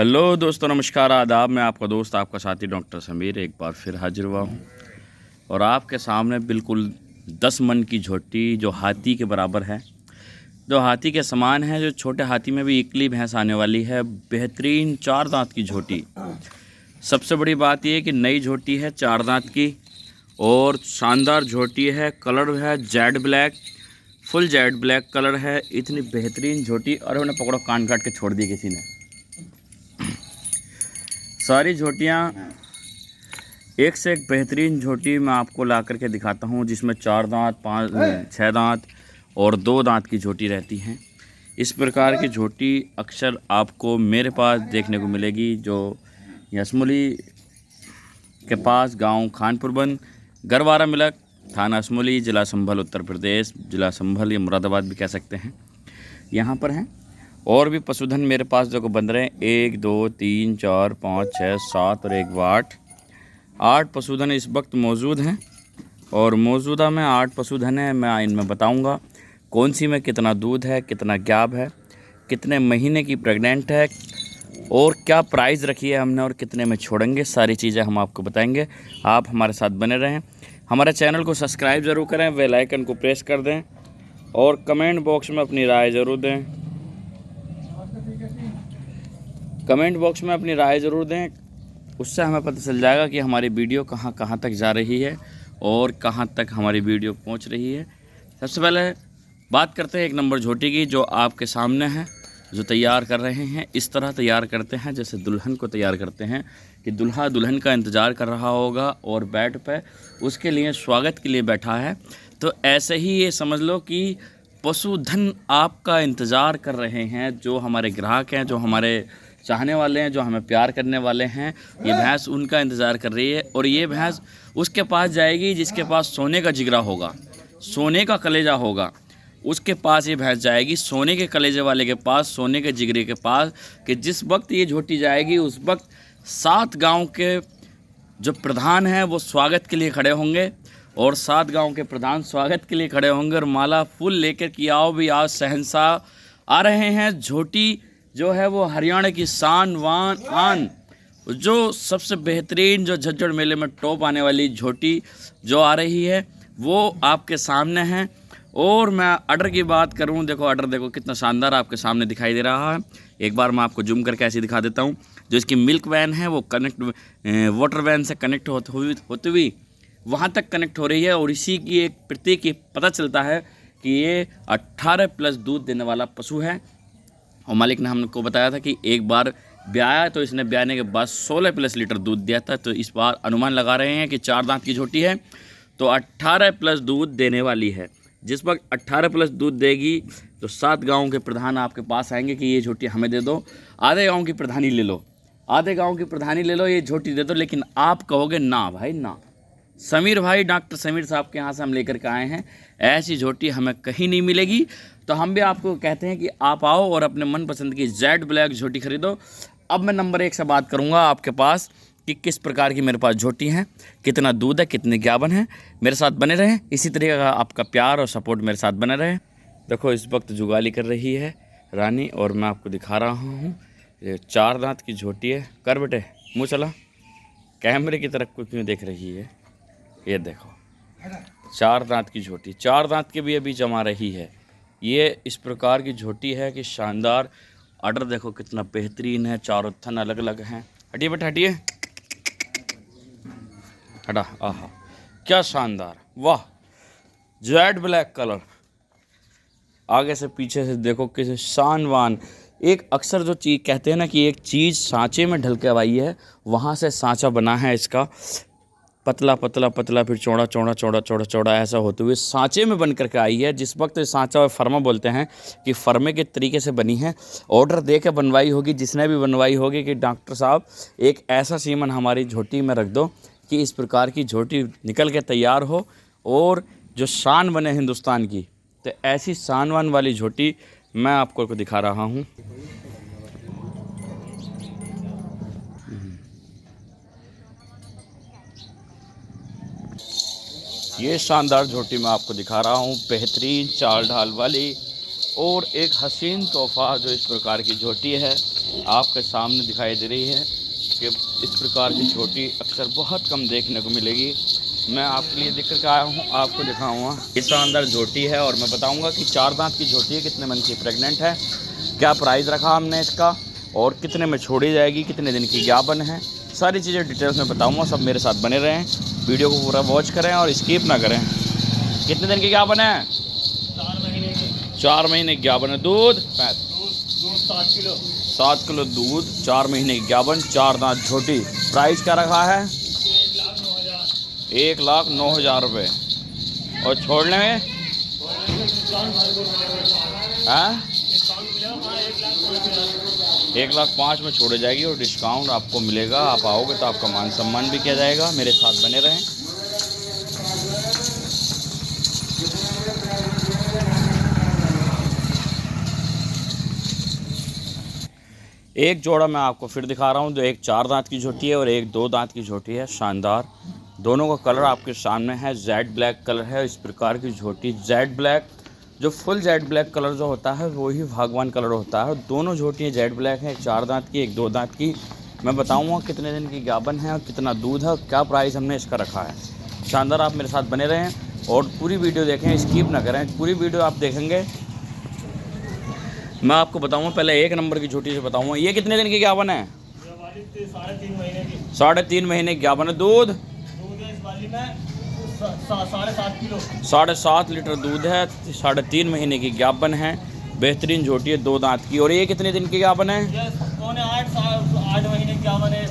Hello दोस्तों, नमस्कार, आदाब। मैं आपका दोस्त, आपका साथी डॉक्टर समीर एक बार फिर हाजिर हुआ हूँ और आपके सामने बिल्कुल 10 मन की झोटी जो हाथी के बराबर है, जो हाथी के समान है, जो छोटे हाथी में भी इकली भैंस आने वाली है। बेहतरीन 4 दांत की झोटी। सबसे बड़ी बात यह कि नई झोटी है, 4 दांत की और शानदार झोटी है। कलर है Z black, full Z black colour है। इतनी बेहतरीन झोटी। और उन्हें पकड़ो, कान काट के छोड़ दी किसी ने। सारी झोटियाँ एक से एक बेहतरीन झोटी मैं आपको ला करके दिखाता हूँ, जिसमें 4 दांत, 6 दांत और 2 दांत की झोटी रहती हैं। इस प्रकार की झोटी अक्सर आपको मेरे पास देखने को मिलेगी, जो असमोली के पास गांव खानपुर बन, गरवारा मिलक, थाना असमोली, ज़िला संभल, उत्तर प्रदेश। ज़िला संभल या मुरादाबाद भी कह सकते हैं, यहाँ पर हैं। और भी पशुधन मेरे पास जो को बन रहे हैं, 1 2 3 4 5 6 7 और 1 8 पशुधन इस वक्त मौजूद हैं। और मौजूदा में 8 पशुधन हैं। मैं इनमें बताऊंगा कौन सी में कितना दूध है, कितना गैप है, कितने महीने की प्रेग्नेंट है और क्या प्राइस रखी है हमने और कितने में छोड़ेंगे। सारी चीज़ें हम आपको बताएंगे। आप हमारे साथ बने रहें। हमारे चैनल को सब्सक्राइब ज़रूर करें, बेल आइकन को प्रेस कर दें और कमेंट बॉक्स में अपनी राय ज़रूर दें। कमेंट बॉक्स में अपनी राय ज़रूर दें, उससे हमें पता चल जाएगा कि हमारी वीडियो कहाँ कहाँ तक जा रही है और कहाँ तक हमारी वीडियो पहुँच रही है। सबसे पहले बात करते हैं 1 नंबर झोटी की, जो आपके सामने है, जो तैयार कर रहे हैं। इस तरह तैयार करते हैं जैसे दुल्हन को तैयार करते हैं, कि दूल्हा दुल्हन का इंतज़ार कर रहा होगा और बेड पे उसके लिए स्वागत के लिए बैठा है। तो ऐसे ही ये समझ लो कि पशुधन आपका इंतज़ार कर रहे हैं। जो हमारे ग्राहक हैं, जो हमारे चाहने वाले हैं, जो हमें प्यार करने वाले हैं, ये भैंस उनका इंतज़ार कर रही है। और ये भैंस उसके पास जाएगी जिसके पास सोने का जिगरा होगा, सोने का कलेजा होगा, उसके पास ये भैंस जाएगी। सोने के कलेजे वाले के पास, सोने के जिगरे के पास, कि जिस वक्त ये झोटी जाएगी उस वक्त 7 गांव के जो प्रधान हैं वो स्वागत के लिए खड़े होंगे और 7 गांव के प्रधान स्वागत के लिए खड़े होंगे और माला फूल लेकर कि आओ भी आओ शहंशाह आ रहे हैं। झोटी जो है वो हरियाणा की शान वान आन, जो सबसे बेहतरीन, जो झज्जर मेले में टॉप आने वाली झोटी जो आ रही है वो आपके सामने है। और मैं ऑर्डर की बात करूं, देखो ऑर्डर देखो कितना शानदार आपके सामने दिखाई दे रहा है। एक बार मैं आपको जूम करके ऐसे दिखा देता हूं। जो इसकी मिल्क वैन है वो कनेक्ट वाटर वैन से कनेक्ट होती हुई वहाँ तक कनेक्ट हो रही है। और इसी की एक प्रतीक ये पता चलता है कि ये 18+ दूध देने वाला पशु है। और मालिक ने हमको बताया था कि एक बार ब्याया तो इसने ब्याने के बाद 16+ लीटर दूध दिया था। तो इस बार अनुमान लगा रहे हैं कि 4 दांत की झोटी है तो 18+ दूध देने वाली है। जिस वक्त 18+ दूध देगी तो 7 गाँव के प्रधान आपके पास आएंगे कि ये झोटी हमें दे दो। आधे गाँव की प्रधानी ले लो, आधे गाँव की प्रधानी ले लो, ये झोटी दे दो। लेकिन आप कहोगे ना भाई ना, समीर भाई, डॉक्टर समीर साहब के यहाँ से हम लेकर के आए हैं, ऐसी झोटी हमें कहीं नहीं मिलेगी। तो हम भी आपको कहते हैं कि आप आओ और अपने मनपसंद की जेड ब्लैक झोटी खरीदो। अब मैं नंबर 1 से बात करूँगा आपके पास कि किस प्रकार की मेरे पास झोटी हैं, कितना दूध है, कितने ज्ञापन है। मेरे साथ बने रहें, इसी तरीके का आपका प्यार और सपोर्ट मेरे साथ बने रहे। देखो इस वक्त जुगाली कर रही है रानी और मैं आपको दिखा रहा हूँ। ये 4 दांत की झोटी है। कर बेटे, मुँह चला, कैमरे की तरफ को क्यों देख रही है। ये देखो 4 दांत की झोटी, 4 दांत के भी अभी जमा रही है। ये इस प्रकार की झोटी है कि शानदार। ऑर्डर देखो कितना बेहतरीन है, चारों थन अलग अलग हैं। हटिए बेटा हटिए, हटा। आहा क्या शानदार, वाह, जेड ब्लैक कलर। आगे से पीछे से देखो किसी शानवान। एक अक्सर जो चीज़ कहते हैं ना कि एक चीज़ सांचे में ढल के आई है, वहाँ से सांचा बना है इसका। पतला पतला पतला फिर चौड़ा चौड़ा चौड़ा चौड़ा चौड़ा ऐसा होते हुए सांचे में बन करके आई है। जिस वक्त सांचा और फर्मा बोलते हैं कि फर्मे के तरीके से बनी है। ऑर्डर दे के बनवाई होगी जिसने भी बनवाई होगी कि डॉक्टर साहब एक ऐसा सीमन हमारी झोटी में रख दो कि इस प्रकार की झोटी निकल के तैयार हो और जो शान बने हिंदुस्तान की। तो ऐसी शानवान वाली झोटी मैं आपको दिखा रहा हूँ। ये शानदार झोटी मैं आपको दिखा रहा हूँ, बेहतरीन चाल ढाल वाली और एक हसीन तोहफा जो इस प्रकार की झोटी है। आपके सामने दिखाई दे रही है कि इस प्रकार की झोटी अक्सर बहुत कम देखने को मिलेगी। मैं आपके लिए लेकर के आया हूँ, आपको दिखाऊंगा। इस शानदार झोटी है और मैं बताऊंगा कि 4 दांत की झोटी है, कितने मन की प्रेग्नेंट है, क्या प्राइस रखा हमने इसका और कितने में छोड़ी जाएगी, कितने दिन की ज्ञापन है, सारी चीज़ें डिटेल्स में बताऊंगा। सब मेरे साथ बने रहें, वीडियो को पूरा वॉच करें और स्किप ना करें। कितने दिन की ज्ञापन है? 4 महीने की। 4 महीने की ज्ञापन है। दूध 7 किलो। 7 किलो दूध, 4 महीने की ज्ञापन, 4 दांत झोटी। प्राइस क्या रखा है? 1,09,000 रुपये। और छोड़ने में हाँ 1,05,000 में छोड़े जाएगी और डिस्काउंट आपको मिलेगा। आप आओगे तो आपका मान सम्मान भी किया जाएगा। मेरे साथ बने रहें। एक जोड़ा मैं आपको फिर दिखा रहा हूँ, जो एक 4 दांत की झोटी है और एक 2 दांत की झोटी है। शानदार, दोनों का कलर आपके सामने है, जेड ब्लैक कलर है। इस प्रकार की झोटी जेड ब्लैक, जो फुल जेड ब्लैक कलर जो होता है वही भगवान कलर होता है। दोनों झोटियाँ जेड ब्लैक हैं, एक 4 दांत की, एक 2 दांत की। मैं बताऊँगा कितने दिन की ज्ञापन है और कितना दूध है और क्या प्राइस हमने इसका रखा है। शानदार, आप मेरे साथ बने रहें और पूरी वीडियो देखें, स्किप ना करें। पूरी वीडियो आप देखेंगे मैं आपको बताऊंगा। पहले 1 नंबर की झोटी से बताऊंगा, ये कितने दिन की ज्ञापन है? 3.5 महीने की। 3.5 महीने की ज्ञापन है। दूध है इस वाली में 7.5 किलो। 7.5 लीटर दूध है, 3.5 महीने की ज्ञापन है। बेहतरीन झोटी है, 2 दांत की। और ये कितने दिन की ज्ञापन है? पौने 8 महीने की ज्ञापन है।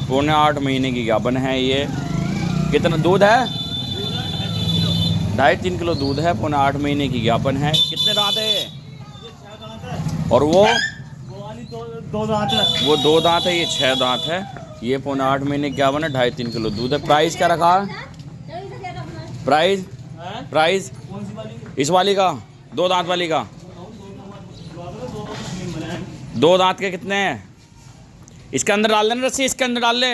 पौने 8 महीने की ज्ञापन है। ये कितना दूध है? 2.5-3 किलो दूध है, पौने 8 महीने की ज्ञापन है। कितने दांत है? और वो वाली 2 दांत है। वो 2 दांत है, ये 6 दांत है। ये पौने 8 महीने की ज्ञापन है, 2.5-3 किलो दूध है। प्राइस क्या रखा? प्राइस कौन सी वाली? इस वाली का, 2 दांत वाली का। 2 दांत के कितने हैं? इसके अंदर डाल लेना रस्सी, इसके अंदर डाल ले।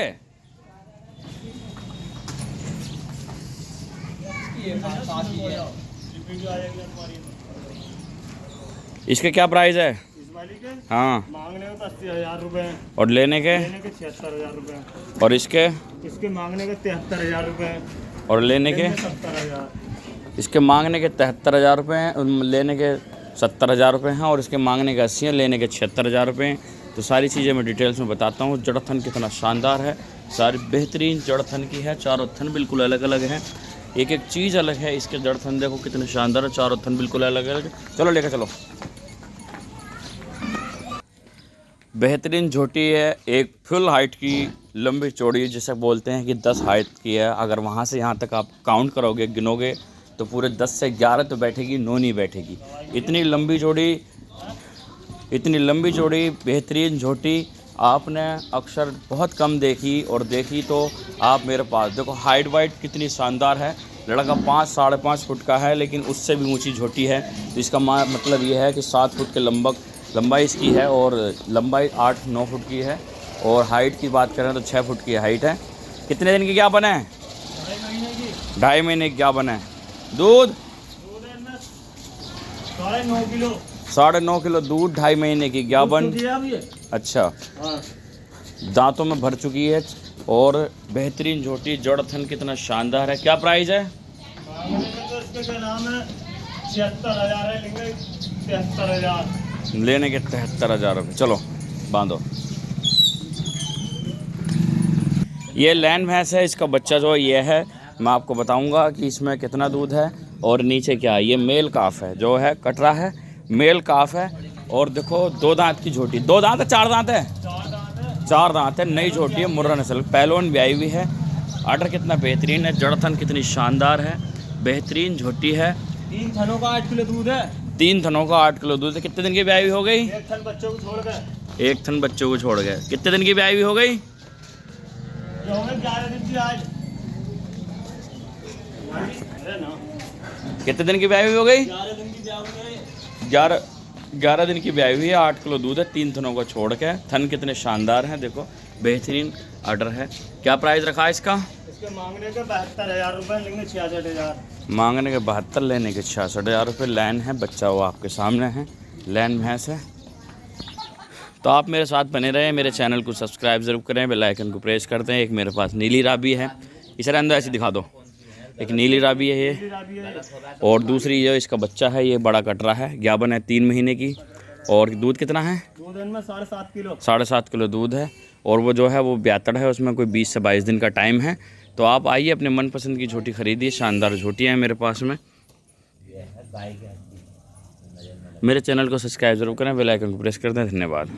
इसके क्या प्राइस है? इस वाली के हाँ, मांगने के 80,000 रुपए और लेने के 76,000 रुपए। और इसके मांगने के 73,000 रुपए और लेने के 70,000। इसके मांगने के 73,000 रुपये हैं, लेने के 70,000 रुपये हैं। और इसके मांगने के 80 हैं, लेने के 76,000 रुपये हैं। तो सारी चीज़ें मैं डिटेल्स में बताता हूँ। जड़थन कितना शानदार है, सारी बेहतरीन जड़थन की है। चारों थन बिल्कुल अलग अलग हैं, एक एक चीज़ अलग है। इसके जड़थन देखो कितने शानदार है, चारों थन बिल्कुल अलग अलग। चलो लेकर चलो। बेहतरीन झोटी है, एक फुल हाइट की लंबी चौड़ी, जिसे बोलते हैं कि 10 हाइट की है। अगर वहाँ से यहाँ तक आप काउंट करोगे, गिनोगे तो पूरे 10 से 11 तो बैठेगी, 9 नहीं बैठेगी। इतनी लंबी चौड़ी बेहतरीन झोटी आपने अक्सर बहुत कम देखी, और देखी तो आप मेरे पास देखो। हाइट वाइट कितनी शानदार है। लड़का 5-5.5 फुट का है, लेकिन उससे भी ऊंची झोटी है। तो इसका मतलब ये है कि 7 फुट के लंबाई इसकी है, और लंबाई 8-9 फुट की है। और हाइट की बात करें तो 6 फुट की हाइट है। कितने दिन की ज्ञापन है? 2.5 महीने की ज्ञापन है। दूध 9.5 किलो। 9.5 किलो दूध, 2.5 महीने की ज्ञापन। अच्छा, दांतों में भर चुकी है। और बेहतरीन झोटी, जड़थन कितना शानदार है। क्या प्राइस है? तो इसका नाम है 76,000 है, लेंगे 73,000। लेने के 73,000 रुपये। चलो बांधो। ये लैन भैंस है, इसका बच्चा जो ये है, मैं आपको बताऊंगा कि इसमें कितना दूध है और नीचे क्या है। ये मेल काफ है, जो है कटरा है, मेल काफ है। और देखो 2 दांत की झोटी, 2 दांत है 4 दांत है? 4 दांत है। नई झोटी है, मुर्रा नस्ल, पहलवान ब्याई हुई है। आर्डर कितना बेहतरीन है, जड़थन कितनी शानदार है, बेहतरीन झोटी है। 3 थनों का 8 किलो दूध है। 3 थनों का 8 किलो दूध है। कितने दिन की ब्याई हो गई? 1 थन बच्चों को छोड़ गए। 1 थन बच्चों को छोड़ गए। कितने दिन की ब्याई हो गई? 11 दिन की आज। अरे ना, कितने दिन की ब्याई हो गई? 11 दिन की ब्याह हुई है। 11 दिन की ब्याई हुई है। 8 किलो दूध है, 3 थनों को छोड़ के। थन कितने शानदार हैं, देखो बेहतरीन आर्डर है। क्या प्राइस रखा है इसका? इसके मांगने के 72,000 रुपये, लेंगे 66,000। मांगने के 72, लेने के 66,000 रुपये। लैन है, बच्चा वो आपके सामने है, लैन भैंस है। तो आप मेरे साथ बने रहें, मेरे चैनल को सब्सक्राइब ज़रूर करें, बेल आइकन को प्रेस करते हैं। एक मेरे पास नीली राबी है, इसे अंदर ऐसे दिखा दो। एक नीली राबी है ये, और दूसरी जो इसका बच्चा है ये बड़ा कटरा है, ग्याबन है 3 महीने की। और दूध कितना है? दूध इनमें 7.5 किलो। 7.5 किलो दूध है। और वो जो है वो ब्यातड़ है, उसमें कोई 20 से 22 दिन का टाइम है। तो आप आइए अपने मनपसंद की झोटी खरीदिए। शानदार झोटियाँ हैं मेरे पास में। मेरे चैनल को सब्सक्राइब जरूर करें, बेल आइकन को प्रेस कर दें। धन्यवाद।